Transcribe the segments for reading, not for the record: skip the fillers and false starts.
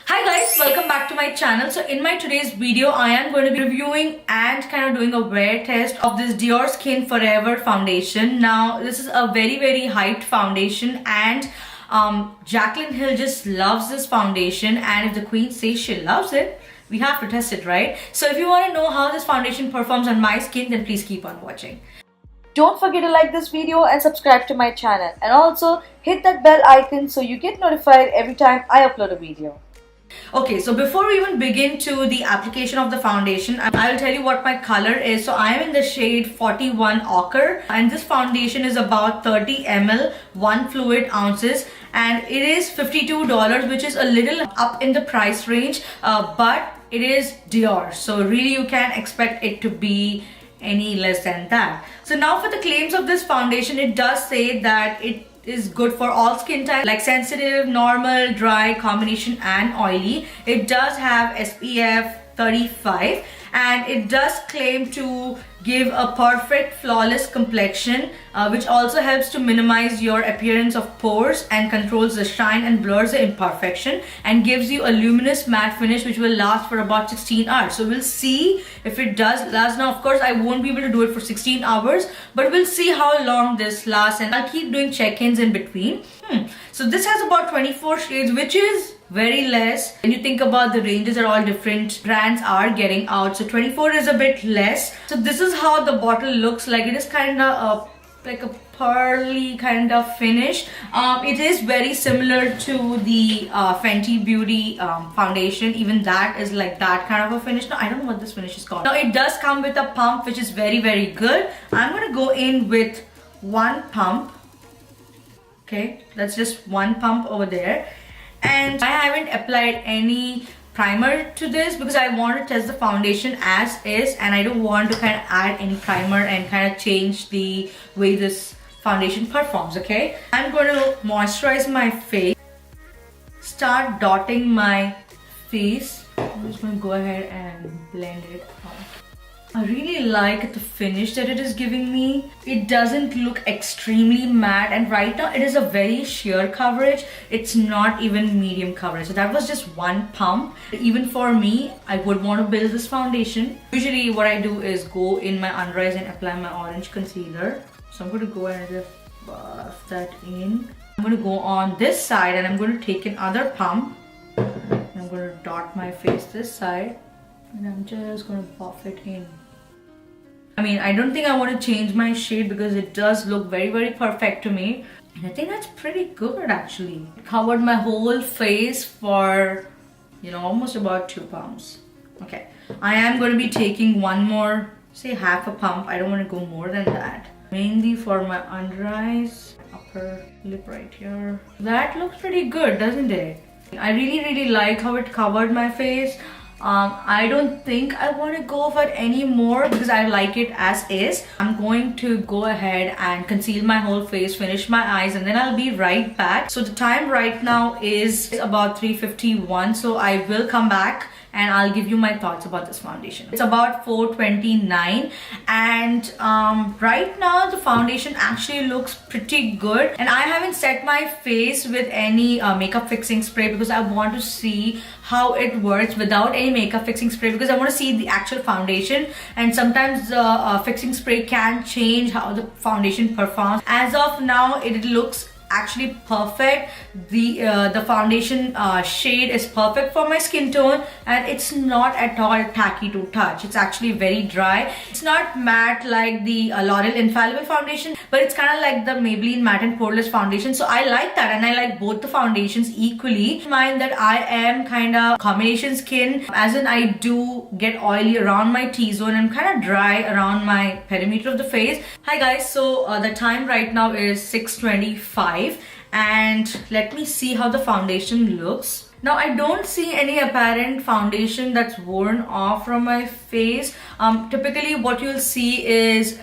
Hi guys, welcome back to my channel. So in my today's video, I am going to be reviewing and kind of doing a wear test of this Dior Skin Forever foundation. Now this is a very hyped foundation and Jaclyn Hill just loves this foundation, and if the queen says she loves it, we have to test it, right? So if you want to know how this foundation performs on my skin, then please keep on watching. Don't forget to like this video and subscribe to my channel, and also hit that bell icon so you get notified every time I upload a video. Okay, so before we even begin to the application of the foundation, I will tell you what my color is. So I am in the shade 41 Ochre, and this foundation is about 30 ml, 1 fluid ounces, and it is $52, which is a little up in the price range, but it is Dior, so really you can't expect it to be any less than that. So now for the claims of this foundation, it does say that it is good for all skin types like sensitive, normal, dry, combination and oily. It does have SPF 35 and it does claim to give a perfect flawless complexion, which also helps to minimize your appearance of pores and controls the shine and blurs the imperfection and gives you a luminous matte finish which will last for about 16 hours. So we'll see if it does last. Now of course I won't be able to do it for 16 hours, but we'll see how long this lasts, and I'll keep doing check-ins in between. So this has about 24 shades, which is very less. When you think about the ranges that all different brands are getting out, so 24 is a bit less. So this is how the bottle looks like. It is kind of like a pearly kind of finish. It is very similar to the Fenty Beauty foundation. Even that is like that kind of a finish. Now I don't know what this finish is called. Now it does come with a pump, which is very good. I'm gonna go in with one pump. Okay, that's just one pump over there, and I haven't applied any primer to this because I want to test the foundation as is, and I don't want to kind of add any primer and kind of change the way this foundation performs. Okay, I'm going to moisturize my face, start dotting my face. I'm just going to go ahead and blend it out. I really like the finish that it is giving me. It doesn't look extremely matte, and right now it is a very sheer coverage. It's not even medium coverage. So that was just one pump. Even for me, I would want to build this foundation. Usually what I do is go in my under eyes and apply my orange concealer. So I'm going to go ahead and just buff that in. I'm going to go on this side and I'm going to take another pump. And I'm going to dot my face this side. And I'm just going to buff it in. I mean, I don't think I want to change my shade because it does look very perfect to me. And I think that's pretty good actually. It covered my whole face for, you know, almost about 2 pumps. Okay, I am going to be taking one more, say half a pump. I don't want to go more than that. Mainly for my under eyes, upper lip right here. That looks pretty good, doesn't it? I really like how it covered my face. I don't think I want to go for any more because I like it as is. I'm going to go ahead and conceal my whole face, finish my eyes, and then I'll be right back. So the time right now is about 3:51, so I will come back and I'll give you my thoughts about this foundation. It's about 4:29, and right now the foundation actually looks pretty good, and I haven't set my face with any makeup fixing spray because I want to see how it works without any makeup fixing spray, because I want to see the actual foundation, and sometimes the fixing spray can change how the foundation performs. As of now, it looks actually perfect. The foundation shade is perfect for my skin tone, and it's not at all tacky to touch. It's actually very dry. It's not matte like the L'Oreal Infallible foundation, but it's kind of like the Maybelline Matte and Poreless foundation. So I like that, and I like both the foundations equally. Keep in mind that I am kind of combination skin, as in I do get oily around my T-zone and kind of dry around my perimeter of the face. Hi guys, so the time right now is 6:25. And let me see how the foundation looks. Now I don't see any apparent foundation that's worn off from my face. Typically what you'll see is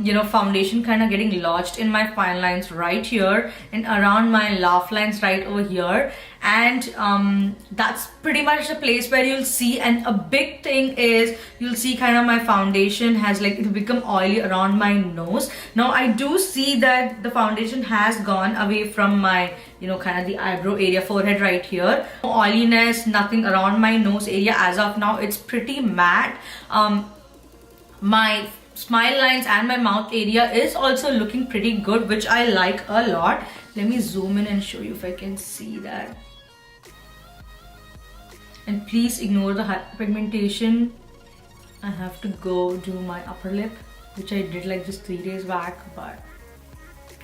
you know, foundation kind of getting lodged in my fine lines right here and around my laugh lines right over here, and that's pretty much the place where you'll see. And a big thing is you'll see kind of my foundation has like, it become oily around my nose. Now I do see that the foundation has gone away from my, you know, kind of the eyebrow area, forehead right here. No oiliness, nothing around my nose area as of now. It's pretty matte. My smile lines and my mouth area is also looking pretty good, which I like a lot. Let me zoom in and show you if I can see that. And please ignore the hyperpigmentation. I have to go do my upper lip, which I did like just 3 days back, but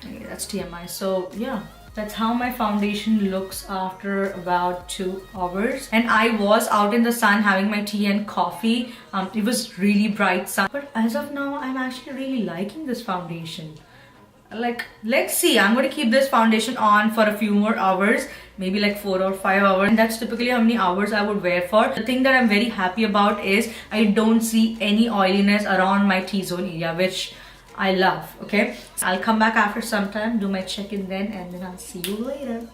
anyway, that's TMI. So yeah, that's how my foundation looks after about 2 hours. And I was out in the sun having my tea and coffee. It was really bright sun, but as of now I'm actually really liking this foundation. Like, let's see, I'm going to keep this foundation on for a few more hours, maybe like 4 or 5 hours, and that's typically how many hours I would wear for. The thing that I'm very happy about is I don't see any oiliness around my T-zone area, which I love. Okay, I'll come back after some time, do my check-in then, and then I'll see you later.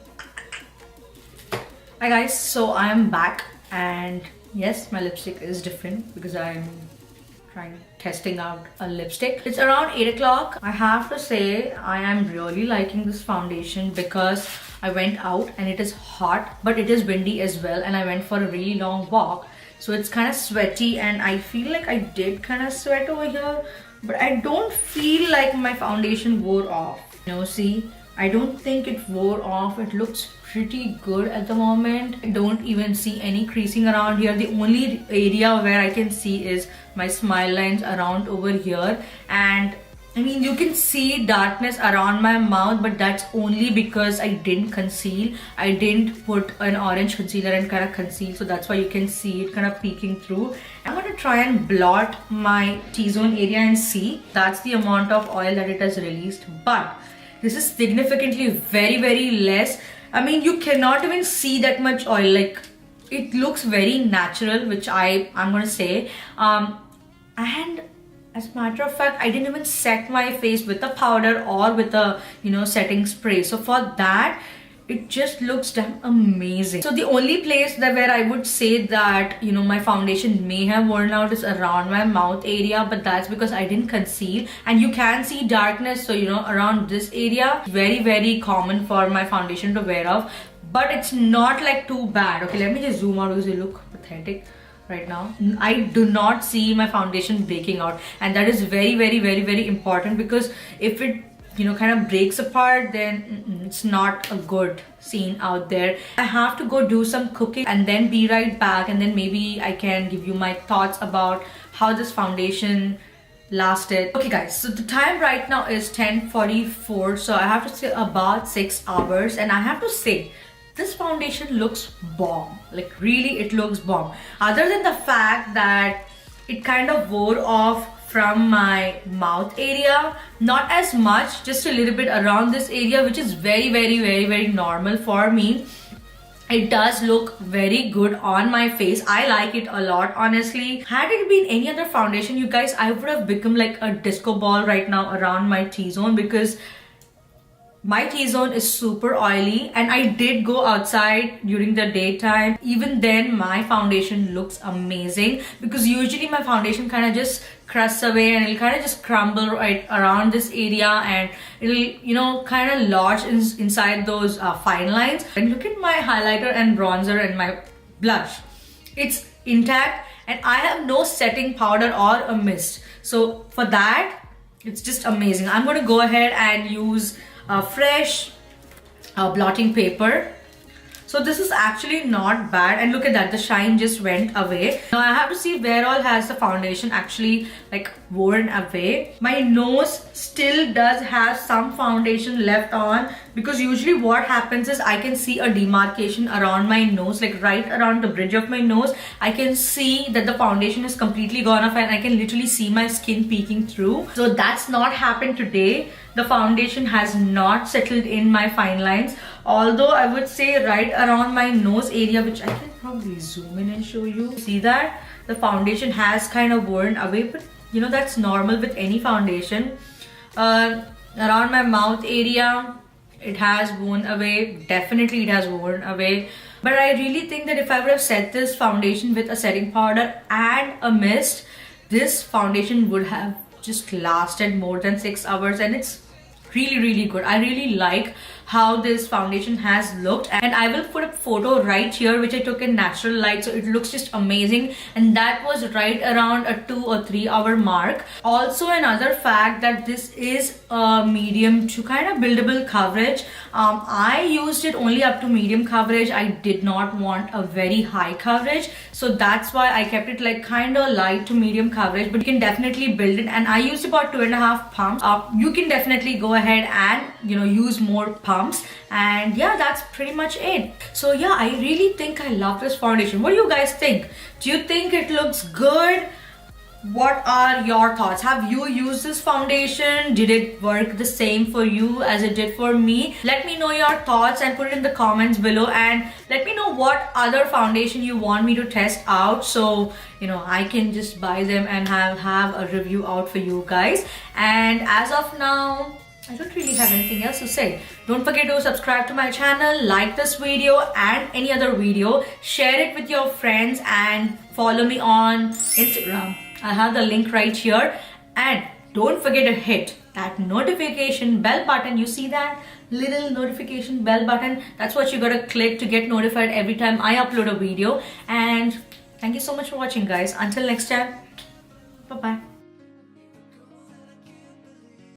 Hi guys, so I'm back, and yes, my lipstick is different because I'm testing out a lipstick. It's around 8 o'clock. I have to say I am really liking this foundation because I went out and it is hot, but it is windy as well, and I went for a really long walk, so it's kind of sweaty, and I feel like I did kind of sweat over here, but I don't feel like my foundation wore off. You know, see, I don't think it wore off. It looks pretty good at the moment. I don't even see any creasing around here. The only area where I can see is my smile lines around over here, and I mean, you can see darkness around my mouth, but that's only because I didn't conceal. I didn't put an orange concealer and kind of conceal, so that's why you can see it kind of peeking through. I'm going to try and blot my T-zone area and see. That's the amount of oil that it has released, but this is significantly very less. I mean, you cannot even see that much oil. Like, it looks very natural, which I'm going to say. And as a matter of fact, I didn't even set my face with a powder or with a, you know, setting spray. So for that, it just looks damn amazing. So the only place that where I would say that, you know, my foundation may have worn out is around my mouth area, but that's because I didn't conceal, and you can see darkness. So, you know, around this area, very common for my foundation to wear off, but it's not like too bad. Okay, let me just zoom out because they look pathetic right now. I do not see my foundation breaking out, and that is very important, because if it, you know, kind of breaks apart, then it's not a good scene out there. I have to go do some cooking and then be right back, and then maybe I can give you my thoughts about how this foundation lasted. Okay guys, so the time right now is 10:44, so I have to say about 6 hours, and I have to say this foundation looks bomb. Like, really, it looks bomb. Other than the fact that it kind of wore off from my mouth area, not as much, just a little bit around this area, which is very normal for me. It does look very good on my face. I like it a lot, honestly. Had it been any other foundation, you guys, I would have become like a disco ball right now around my T-zone, because my T-zone is super oily, and I did go outside during the daytime. Even then, my foundation looks amazing, because usually my foundation kind of just crusts away and it'll kind of just crumble right around this area, and it'll, you know, kind of lodge inside those fine lines. And look at my highlighter and bronzer and my blush. It's intact, and I have no setting powder or a mist. So for that, it's just amazing. I'm going to go ahead and use fresh blotting paper. So this is actually not bad, and look at that, the shine just went away. Now I have to see where all has the foundation actually like worn away. My nose still does have some foundation left on, because usually what happens is I can see a demarcation around my nose, like right around the bridge of my nose. I can see that the foundation is completely gone off, and I can literally see my skin peeking through. So that's not happened today. The foundation has not settled in my fine lines, although I would say right around my nose area, which I can probably zoom in and show you. See that? The foundation has kind of worn away, but you know, that's normal with any foundation. Around my mouth area, it has worn away. Definitely it has worn away. But I really think that if I would have set this foundation with a setting powder and a mist, this foundation would have just lasted more than 6 hours, and it's really good. I really like how this foundation has looked, and I will put a photo right here which I took in natural light, so it looks just amazing, and that was right around a 2 or 3 hour mark. Also, another fact that this is a medium to kind of buildable coverage. I used it only up to medium coverage. I did not want a very high coverage, so that's why I kept it like kind of light to medium coverage, but you can definitely build it, and I used about 2.5 pumps. You can definitely go ahead and use more pumps, and yeah, that's pretty much it. So yeah, I really think I love this foundation. What do you guys think? Do you think it looks good? What are your thoughts? Have you used this foundation? Did it work the same for you as it did for me? Let me know your thoughts and put it in the comments below, and let me know what other foundation you want me to test out, so I can just buy them and have a review out for you guys. And as of now, I don't really have anything else to say. Don't forget to subscribe to my channel, like this video and any other video, share it with your friends, and follow me on Instagram. I have the link right here. And don't forget to hit that notification bell button. You see that little notification bell button? That's what you gotta click to get notified every time I upload a video. And thank you so much for watching, guys. Until next time, bye bye.